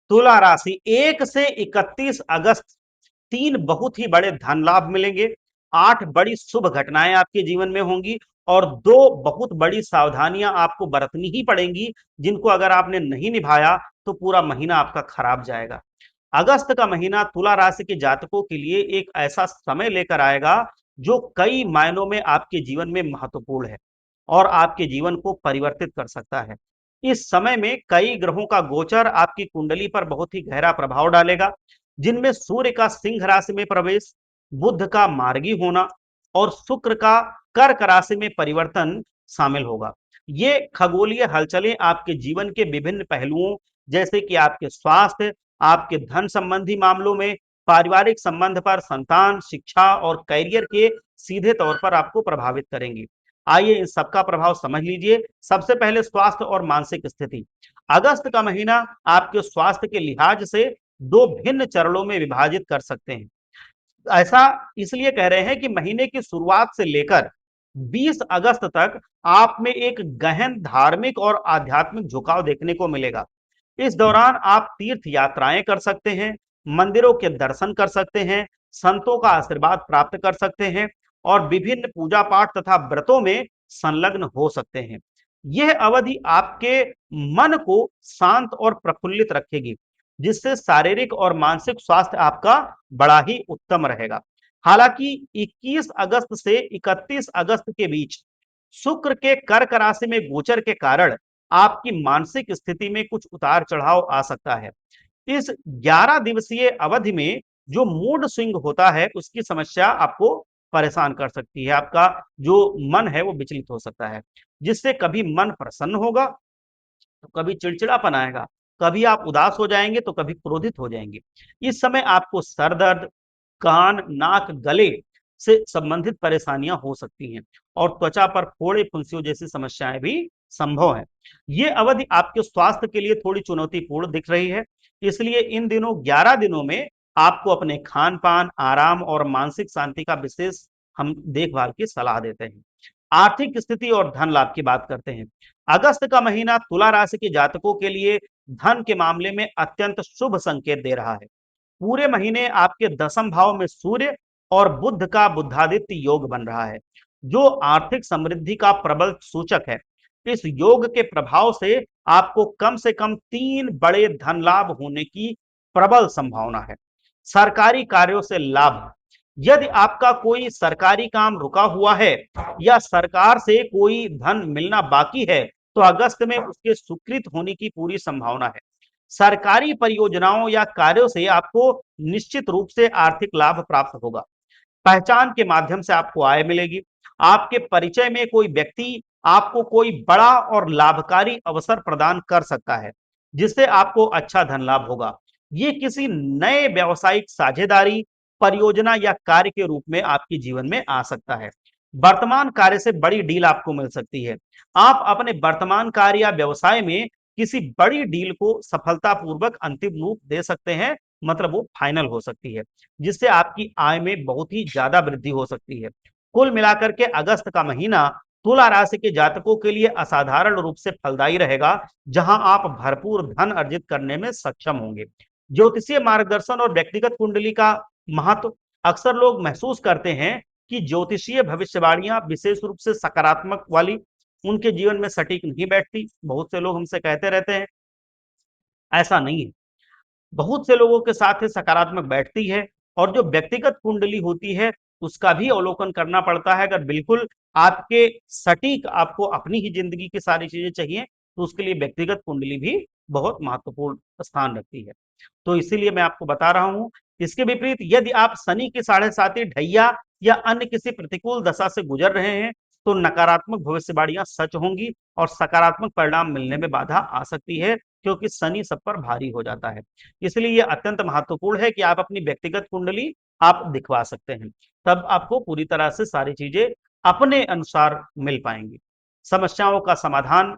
तुला राशि 1 से 31 अगस्त 3 बहुत ही बड़े धन लाभ मिलेंगे, 8 बड़ी शुभ घटनाएं आपके जीवन में होंगी और 2 बहुत बड़ी सावधानियां आपको बरतनी ही पड़ेंगी, जिनको अगर आपने नहीं निभाया तो पूरा महीना आपका खराब जाएगा। अगस्त का महीना तुला राशि के जातकों के लिए एक ऐसा समय लेकर आएगा जो कई मायनों में आपके जीवन में महत्वपूर्ण है और आपके जीवन को परिवर्तित कर सकता है। इस समय में कई ग्रहों का गोचर आपकी कुंडली पर बहुत ही गहरा प्रभाव डालेगा, जिनमें सूर्य का सिंह राशि में प्रवेश, बुध का मार्गी होना और शुक्र का कर्क राशि में परिवर्तन शामिल होगा। ये खगोलीय हलचलें आपके जीवन के विभिन्न पहलुओं, जैसे कि आपके स्वास्थ्य, आपके धन संबंधी मामलों में, पारिवारिक संबंध पर, संतान, शिक्षा और करियर के सीधे तौर पर आपको प्रभावित करेंगी। आइए इन सबका प्रभाव समझ लीजिए। सबसे पहले स्वास्थ्य और मानसिक स्थिति। अगस्त का महीना आपके स्वास्थ्य के लिहाज से दो भिन्न चरणों में विभाजित कर सकते हैं। ऐसा इसलिए कह रहे हैं कि महीने की शुरुआत से लेकर 20 अगस्त तक आप में एक गहन धार्मिक और आध्यात्मिक झुकाव देखने को मिलेगा। इस दौरान आप तीर्थ यात्राएं कर सकते हैं, मंदिरों के दर्शन कर सकते हैं, संतों का आशीर्वाद प्राप्त कर सकते हैं और विभिन्न पूजा पाठ तथा व्रतों में संलग्न हो सकते हैं। यह अवधि आपके मन को शांत और प्रफुल्लित रखेगी, जिससे शारीरिक और मानसिक स्वास्थ्य आपका बड़ा ही उत्तम रहेगा। हालांकि 21 अगस्त से 31 अगस्त के बीच शुक्र के कर्क राशि में गोचर के कारण आपकी मानसिक स्थिति में कुछ उतार चढ़ाव आ सकता है। इस 11 दिवसीय अवधि में जो मूड स्विंग होता है, उसकी समस्या आपको परेशान कर सकती है। आपका जो मन है वो विचलित हो सकता है, जिससे कभी मन प्रसन्न होगा तो कभी चिड़चिड़ापन आएगा, कभी आप उदास हो जाएंगे तो कभी क्रोधित हो जाएंगे। इस समय आपको सर दर्द, कान, नाक, गले से संबंधित परेशानियां हो सकती हैं और त्वचा पर फोड़े, फुंसियों जैसी समस्याएं भी संभव है। ये अवधि आपके स्वास्थ्य के लिए थोड़ी चुनौतीपूर्ण दिख रही है, इसलिए इन दिनों 11 दिनों में आपको अपने खान पान, आराम और मानसिक शांति का विशेष हम देखभाल की सलाह देते हैं। आर्थिक स्थिति और धन लाभ की बात करते हैं। अगस्त का महीना तुला राशि के जातकों के लिए धन के मामले में अत्यंत शुभ संकेत दे रहा है। पूरे महीने आपके दसम भाव में सूर्य और बुध का बुधादित्य योग बन रहा है, जो आर्थिक समृद्धि का प्रबल सूचक है। इस योग के प्रभाव से आपको कम से कम 3 बड़े धन लाभ होने की प्रबल संभावना है। सरकारी कार्यों से लाभ। यदि आपका कोई सरकारी काम रुका हुआ है या सरकार से कोई धन मिलना बाकी है, तो अगस्त में उसके स्वीकृत होने की पूरी संभावना है। सरकारी परियोजनाओं या कार्यों से आपको निश्चित रूप से आर्थिक लाभ प्राप्त होगा। पहचान के माध्यम से आपको आय मिलेगी। आपके परिचय में कोई व्यक्ति आपको कोई बड़ा और लाभकारी अवसर प्रदान कर सकता है, जिससे आपको अच्छा धन लाभ होगा। ये किसी नए व्यावसायिक साझेदारी, परियोजना या कार्य के रूप में आपके जीवन में आ सकता है। वर्तमान कार्य से बड़ी डील आपको मिल सकती है। आप अपने वर्तमान कार्य या व्यवसाय में किसी बड़ी डील को सफलतापूर्वक अंतिम रूप दे सकते हैं, मतलब वो फाइनल हो सकती है, जिससे आपकी आय में बहुत ही ज्यादा वृद्धि हो सकती है। कुल मिलाकर के अगस्त का महीना तुला राशि के जातकों के लिए असाधारण रूप से फलदायी रहेगा, जहां आप भरपूर धन अर्जित करने में सक्षम होंगे। ज्योतिषीय मार्गदर्शन और व्यक्तिगत कुंडली का महत्व। अक्सर लोग महसूस करते हैं कि ज्योतिषीय भविष्यवाणियां विशेष रूप से सकारात्मक वाली उनके जीवन में सटीक नहीं बैठती। बहुत से लोग हमसे कहते रहते हैं, ऐसा नहीं है। बहुत से लोगों के साथ ये सकारात्मक बैठती है और जो व्यक्तिगत कुंडली होती है उसका भी अवलोकन करना पड़ता है। अगर बिल्कुल आपके सटीक आपको अपनी ही जिंदगी की सारी चीजें चाहिए, तो उसके लिए व्यक्तिगत कुंडली भी बहुत महत्वपूर्ण स्थान रखती है। तो इसीलिए मैं आपको बता रहा हूं। इसके विपरीत यदि आप शनि की 7.5 ढैया या अन्य किसी प्रतिकूल दशा से गुजर रहे हैं, तो नकारात्मक भविष्यवाणियां सच होंगी और सकारात्मक परिणाम मिलने में बाधा आ सकती है, क्योंकि शनि सब पर भारी हो जाता है। इसलिए यह अत्यंत महत्वपूर्ण है कि आप अपनी व्यक्तिगत कुंडली आप दिखवा सकते हैं, तब आपको पूरी तरह से सारी चीजें अपने अनुसार मिल पाएंगी। समस्याओं का समाधान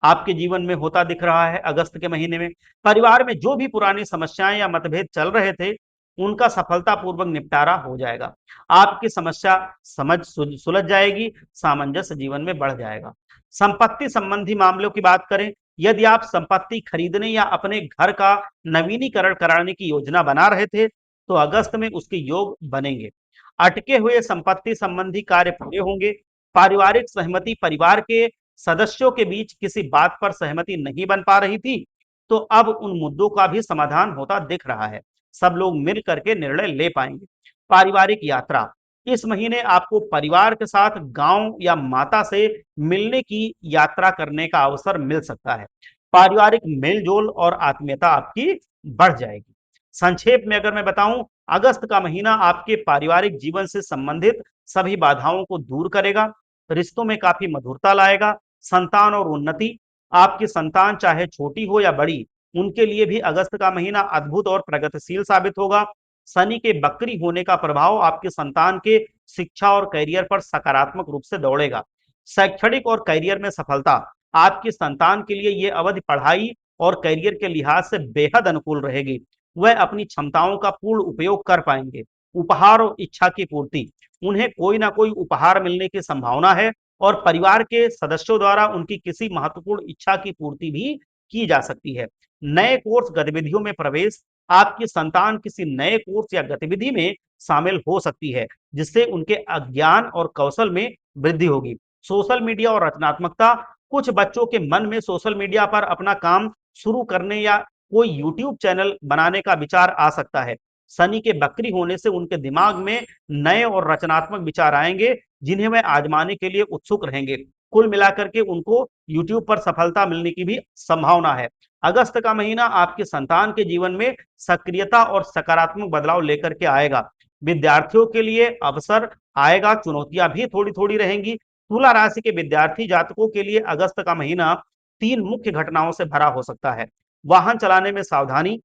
आपके जीवन में होता दिख रहा है अगस्त के महीने में। परिवार में जो भी पुरानी समस्याएं या मतभेद चल रहे थे, उनका सफलतापूर्वक निपटारा हो जाएगा। आपकी समस्या सुलझ जाएगी, सामंजस्य जीवन में बढ़ जाएगा। संपत्ति संबंधी मामलों की बात करें यदि आप संपत्ति खरीदने या अपने घर का नवीनीकरण कराने की योजना बना रहे थे तो अगस्त में उसके योग बनेंगे। अटके हुए संपत्ति संबंधी कार्य पूरे होंगे। पारिवारिक सहमति, परिवार के सदस्यों के बीच किसी बात पर सहमति नहीं बन पा रही थी तो अब उन मुद्दों का भी समाधान होता दिख रहा है। सब लोग मिल करके निर्णय ले पाएंगे। पारिवारिक यात्रा, इस महीने आपको परिवार के साथ गांव या माता से मिलने की यात्रा करने का अवसर मिल सकता है। पारिवारिक मेलजोल और आत्मीयता आपकी बढ़ जाएगी। संक्षेप में अगर मैं बताऊं, अगस्त का महीना आपके पारिवारिक जीवन से संबंधित सभी बाधाओं को दूर करेगा, रिश्तों में काफी मधुरता लाएगा। संतान और उन्नति, आपकी संतान चाहे छोटी हो या बड़ी, उनके लिए भी अगस्त का महीना अद्भुत और प्रगतिशील साबित होगा। शनि के बकरी होने का प्रभाव आपके संतान के शिक्षा और करियर पर सकारात्मक रूप से दौड़ेगा। शैक्षणिक और करियर में सफलता, आपकी संतान के लिए ये अवधि पढ़ाई और करियर के लिहाज से बेहद अनुकूल रहेगी। वह अपनी क्षमताओं का पूर्ण उपयोग कर पाएंगे। उपहार और इच्छा की पूर्ति, उन्हें कोई ना कोई उपहार मिलने की संभावना है और परिवार के सदस्यों द्वारा उनकी किसी महत्वपूर्ण इच्छा की पूर्ति भी की जा सकती है। नए कोर्स गतिविधियों में प्रवेश, आपकी संतान किसी नए कोर्स या गतिविधि में शामिल हो सकती है जिससे उनके ज्ञान और कौशल में वृद्धि होगी। सोशल मीडिया और रचनात्मकता, कुछ बच्चों के मन में सोशल मीडिया पर अपना काम शुरू करने या कोई यूट्यूब चैनल बनाने का विचार आ सकता है। शनि के बकरी होने से उनके दिमाग में नए और रचनात्मक विचार आएंगे जिन्हें वह आजमाने के लिए उत्सुक रहेंगे। कुल मिलाकर के उनको यूट्यूब पर सफलता मिलने की भी संभावना है। अगस्त का महीना आपके संतान के जीवन में सक्रियता और सकारात्मक बदलाव लेकर के आएगा। विद्यार्थियों के लिए अवसर आएगा, चुनौतियां भी थोड़ी थोड़ी रहेंगी। तुला राशि के विद्यार्थी जातकों के लिए अगस्त का महीना 3 मुख्य घटनाओं से भरा हो सकता है। वाहन चलाने में सावधानी,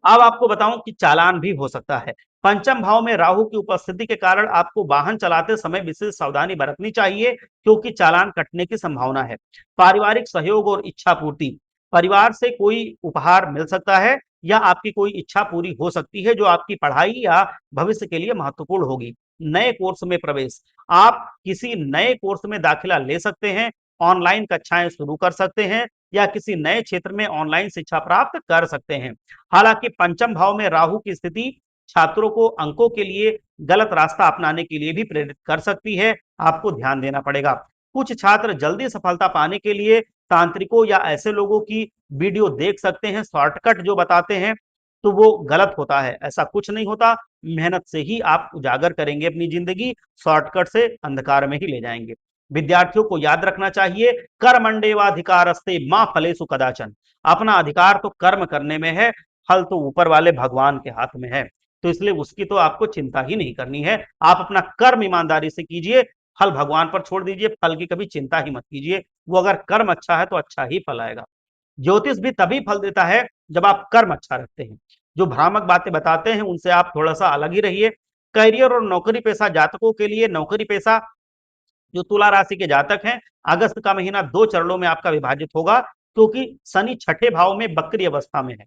अब आपको बताऊं कि चालान भी हो सकता है। पंचम भाव में राहु की उपस्थिति के कारण आपको वाहन चलाते समय विशेष सावधानी बरतनी चाहिए क्योंकि चालान कटने की संभावना है। पारिवारिक सहयोग और इच्छा पूर्ति, परिवार से कोई उपहार मिल सकता है या आपकी कोई इच्छा पूरी हो सकती है जो आपकी पढ़ाई या भविष्य के लिए महत्वपूर्ण होगी। नए कोर्स में प्रवेश, आप किसी नए कोर्स में दाखिला ले सकते हैं, ऑनलाइन कक्षाएं शुरू कर सकते हैं या किसी नए क्षेत्र में ऑनलाइन शिक्षा प्राप्त कर सकते हैं। हालांकि पंचम भाव में राहु की स्थिति छात्रों को अंकों के लिए गलत रास्ता अपनाने के लिए भी प्रेरित कर सकती है, आपको ध्यान देना पड़ेगा। कुछ छात्र जल्दी सफलता पाने के लिए तांत्रिकों या ऐसे लोगों की वीडियो देख सकते हैं, शॉर्टकट जो बताते हैं, तो वो गलत होता है। ऐसा कुछ नहीं होता, मेहनत से ही आप उजागर करेंगे अपनी जिंदगी, शॉर्टकट से अंधकार में ही ले जाएंगे। विद्यार्थियों को याद रखना चाहिए, कर्मण्येवाधिकारस्ते मां फलेषु कदाचन, अपना अधिकार तो कर्म करने में है, फल तो ऊपर वाले भगवान के हाथ में है, तो इसलिए उसकी तो आपको चिंता ही नहीं करनी है। आप अपना कर्म ईमानदारी से कीजिए, फल भगवान पर छोड़ दीजिए, फल की कभी चिंता ही मत कीजिए। वो अगर कर्म अच्छा है तो अच्छा ही फल आएगा। ज्योतिष भी तभी फल देता है जब आप कर्म अच्छा रखते हैं। जो भ्रामक बातें बताते हैं उनसे आप थोड़ा सा अलग ही रहिए। करियर और नौकरी पेशा जातकों के लिए, नौकरी पेशा जो तुला राशि के जातक हैं, अगस्त का महीना 2 चरणों में आपका विभाजित होगा क्योंकि शनि छठे भाव में बकरी अवस्था में है।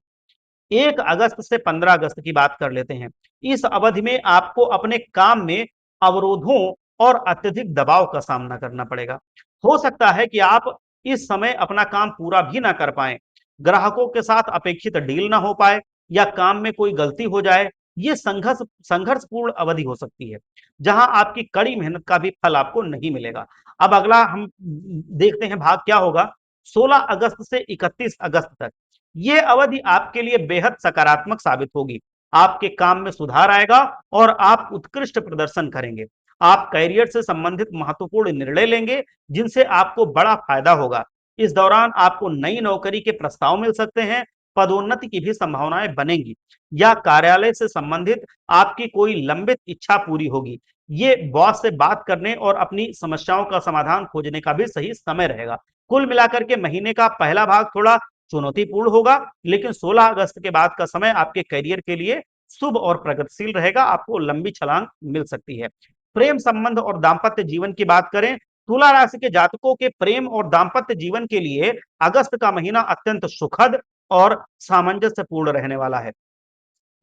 1 अगस्त से 15 अगस्त की बात कर लेते हैं। इस अवधि में आपको अपने काम में अवरोधों और अत्यधिक दबाव का सामना करना पड़ेगा। हो सकता है कि आप इस समय अपना काम पूरा भी ना कर पाएं, ग्राहकों के साथ अपेक्षित डील ना हो पाए या काम में कोई गलती हो जाए। ये संघर्षपूर्ण अवधि हो सकती है जहां आपकी कड़ी मेहनत का भी फल आपको नहीं मिलेगा। अब अगला हम देखते हैं भाग क्या होगा 16 अगस्त से 31 अगस्त तक। ये अवधि आपके लिए बेहद सकारात्मक साबित होगी। आपके काम में सुधार आएगा और आप उत्कृष्ट प्रदर्शन करेंगे। आप कैरियर से संबंधित महत्वपूर्ण निर्णय लेंगे जिनसे आपको बड़ा फायदा होगा। इस दौरान आपको नई नौकरी के प्रस्ताव मिल सकते हैं, पदोन्नति की भी संभावनाएं बनेंगी या कार्यालय से संबंधित आपकी कोई लंबित इच्छा पूरी होगी। ये बॉस से बात करने और अपनी समस्याओं का समाधान खोजने का भी सही समय रहेगा। कुल मिलाकर के महीने का पहला भाग थोड़ा चुनौतीपूर्ण होगा, लेकिन 16 अगस्त के बाद का समय आपके करियर के लिए शुभ और प्रगतिशील रहेगा, आपको लंबी छलांग मिल सकती है। प्रेम संबंध और दाम्पत्य जीवन की बात करें, तुला राशि के जातकों के प्रेम और दाम्पत्य जीवन के लिए अगस्त का महीना अत्यंत सुखद और सामंजस्यपूर्ण रहने वाला है।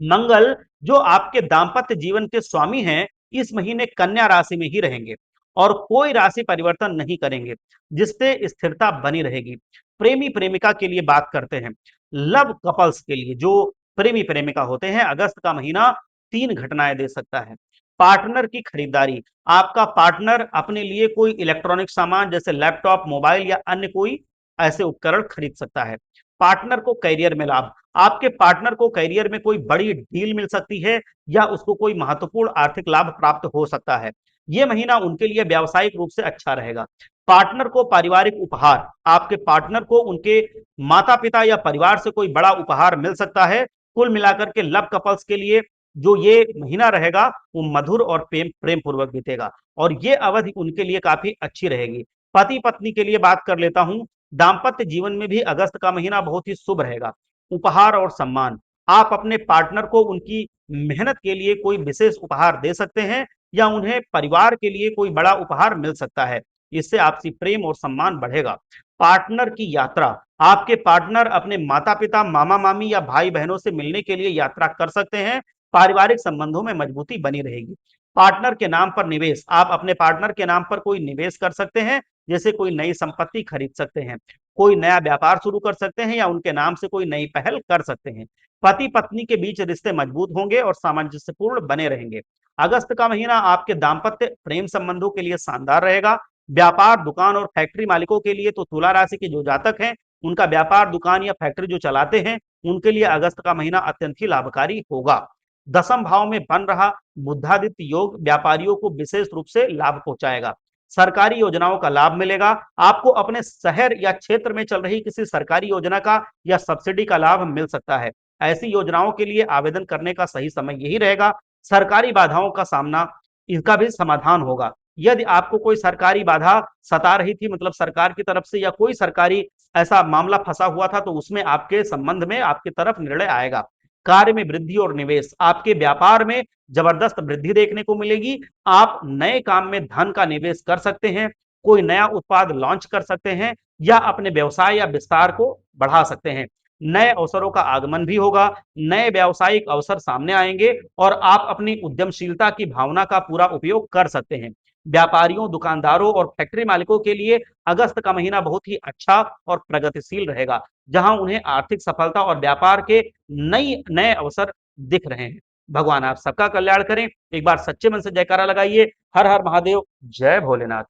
मंगल जो आपके दाम्पत्य जीवन के स्वामी हैं, इस महीने कन्या राशि में ही रहेंगे और कोई राशि परिवर्तन नहीं करेंगे, जिससे स्थिरता बनी रहेगी। प्रेमी प्रेमिका के लिए बात करते हैं, लव कपल्स के लिए जो प्रेमी प्रेमिका होते हैं, अगस्त का महीना 3 घटनाएं दे सकता है। पार्टनर की खरीदारी, आपका पार्टनर अपने लिए कोई इलेक्ट्रॉनिक सामान जैसे लैपटॉप, मोबाइल या अन्य कोई ऐसे उपकरण खरीद सकता है। पार्टनर को करियर में लाभ, आपके पार्टनर को करियर में कोई बड़ी डील मिल सकती है या उसको कोई महत्वपूर्ण आर्थिक लाभ प्राप्त हो सकता है। यह महीना उनके लिए व्यावसायिक रूप से अच्छा रहेगा। पार्टनर को पारिवारिक उपहार, आपके पार्टनर को उनके माता पिता या परिवार से कोई बड़ा उपहार मिल सकता है। कुल मिलाकर के लव कपल्स के लिए जो ये महीना रहेगा वो मधुर और प्रेम पूर्वक बीतेगा और ये अवधि उनके लिए काफी अच्छी रहेगी। पति पत्नी के लिए बात कर लेता हूं, दाम्पत्य जीवन में भी अगस्त का महीना बहुत ही शुभ रहेगा। उपहार और सम्मान, आप अपने पार्टनर को उनकी मेहनत के लिए कोई विशेष उपहार दे सकते हैं या उन्हें परिवार के लिए कोई बड़ा उपहार मिल सकता है। इससे आपसी प्रेम और सम्मान बढ़ेगा। पार्टनर की यात्रा, आपके पार्टनर अपने माता पिता, मामा मामी या भाई बहनों से मिलने के लिए यात्रा कर सकते हैं। पारिवारिक संबंधों में मजबूती बनी रहेगी। पार्टनर के नाम पर निवेश, आप अपने पार्टनर के नाम पर कोई निवेश कर सकते हैं, जैसे कोई नई संपत्ति खरीद सकते हैं, कोई नया व्यापार शुरू कर सकते हैं या उनके नाम से कोई नई पहल कर सकते हैं। पति पत्नी के बीच रिश्ते मजबूत होंगे और सामंजस्यपूर्ण बने रहेंगे। अगस्त का महीना आपके दाम्पत्य प्रेम संबंधों के लिए शानदार रहेगा। व्यापार, दुकान और फैक्ट्री मालिकों के लिए तो तुला राशि के जो जातक हैं, उनका व्यापार, दुकान या फैक्ट्री जो चलाते हैं, उनके लिए अगस्त का महीना अत्यंत ही लाभकारी होगा। दसम भाव में बन रहा बुधादित्य योग व्यापारियों को विशेष रूप से लाभ पहुंचाएगा। सरकारी योजनाओं का लाभ मिलेगा। आपको अपने शहर या क्षेत्र में चल रही किसी सरकारी योजना का या सब्सिडी का लाभ मिल सकता है। ऐसी योजनाओं के लिए आवेदन करने का सही समय यही रहेगा। सरकारी बाधाओं का सामना, इसका भी समाधान होगा। यदि आपको कोई सरकारी बाधा सता रही थी, मतलब सरकार की तरफ से या कोई सरकारी ऐसा मामला फंसा हुआ था, तो उसमें आपके संबंध में आपकी तरफ निर्णय आएगा। कार्य में वृद्धि और निवेश, आपके व्यापार में जबरदस्त वृद्धि देखने को मिलेगी। आप नए काम में धन का निवेश कर सकते हैं, कोई नया उत्पाद लॉन्च कर सकते हैं या अपने व्यवसाय या विस्तार को बढ़ा सकते हैं। नए अवसरों का आगमन भी होगा, नए व्यावसायिक अवसर सामने आएंगे और आप अपनी उद्यमशीलता की भावना का पूरा उपयोग कर सकते हैं। व्यापारियों, दुकानदारों और फैक्ट्री मालिकों के लिए अगस्त का महीना बहुत ही अच्छा और प्रगतिशील रहेगा, जहां उन्हें आर्थिक सफलता और व्यापार के नई नए अवसर दिख रहे हैं। भगवान आप सबका कल्याण करें। एक बार सच्चे मन से जयकारा लगाइए। हर हर महादेव, जय भोलेनाथ।